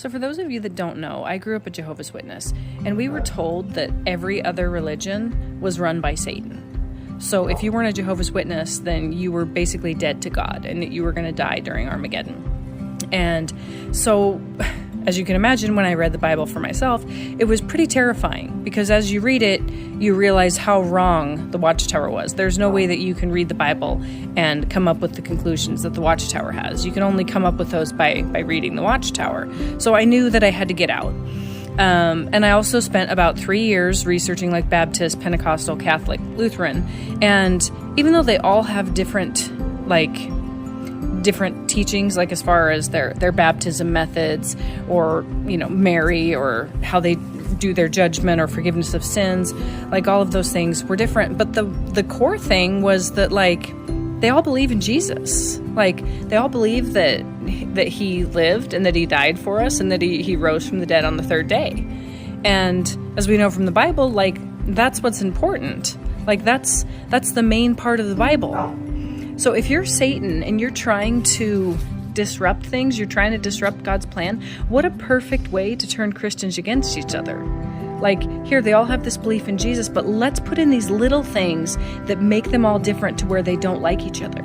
So for those of you that don't know, I grew up a Jehovah's Witness, and we were told that every other religion was run by Satan. So if you weren't a Jehovah's Witness, then you were basically dead to God, and that you were going to die during Armageddon. And so, as you can imagine, when I read the Bible for myself, it was pretty terrifying, because as you read it, you realize how wrong the Watchtower was. There's no way that you can read the Bible and come up with the conclusions that the Watchtower has. You can only come up with those by reading the Watchtower. So I knew that I had to get out. And I also spent about 3 years researching like Baptist, Pentecostal, Catholic, Lutheran. And even though they all have different teachings, like as far as their baptism methods, or, Mary, or how they do their judgment or forgiveness of sins, like all of those things were different. But the core thing was that they all believe in Jesus. They all believe that he lived and that he died for us and that he rose from the dead on the third day. And as we know from the Bible, that's what's important. That's the main part of the Bible. So if you're Satan and you're trying to disrupt things, you're trying to disrupt God's plan, what a perfect way to turn Christians against each other. Here, they all have this belief in Jesus, but let's put in these little things that make them all different to where they don't like each other.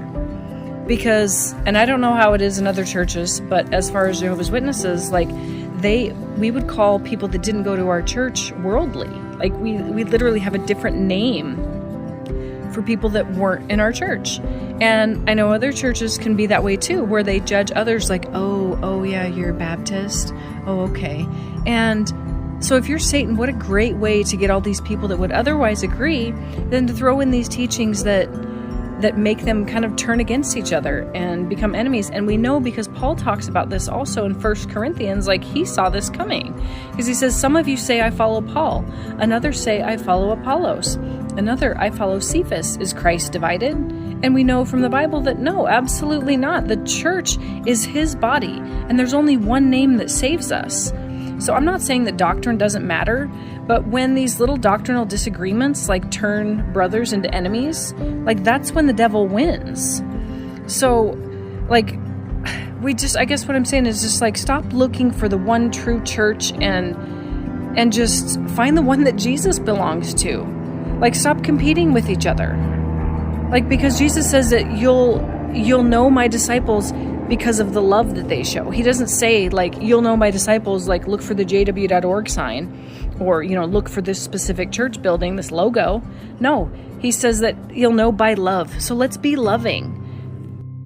Because, and I don't know how it is in other churches, but as far as Jehovah's Witnesses, we would call people that didn't go to our church worldly. We literally have a different name for people that weren't in our church. And I know other churches can be that way too, where they judge others oh yeah, you're Baptist. Oh, okay. And so if you're Satan, what a great way to get all these people that would otherwise agree, then to throw in these teachings that make them kind of turn against each other and become enemies. And we know, because Paul talks about this also in 1 Corinthians, he saw this coming. Because he says, some of you say, I follow Paul. Another say, I follow Apollos. Another, I follow Cephas. Is Christ divided? And we know from the Bible that no, absolutely not. The church is his body, and there's only one name that saves us. So I'm not saying that doctrine doesn't matter, but when these little doctrinal disagreements turn brothers into enemies, that's when the devil wins. So I guess what I'm saying is just stop looking for the one true church and just find the one that Jesus belongs to. Stop competing with each other. Because Jesus says that you'll know my disciples because of the love that they show. He doesn't say you'll know my disciples, look for the jw.org sign, or look for this specific church building, this logo. No, he says that you'll know by love. So let's be loving.